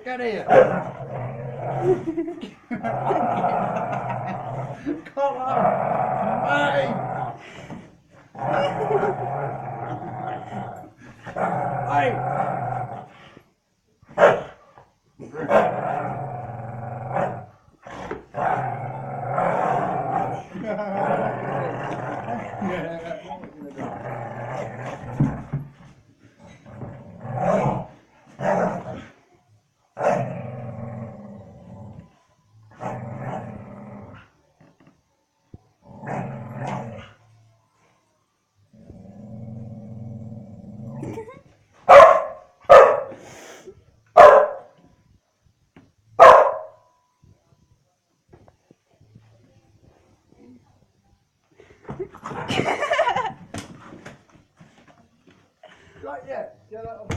Cái đi à. Con không? Ê! Ê! Right, yeah. Yeah, that'll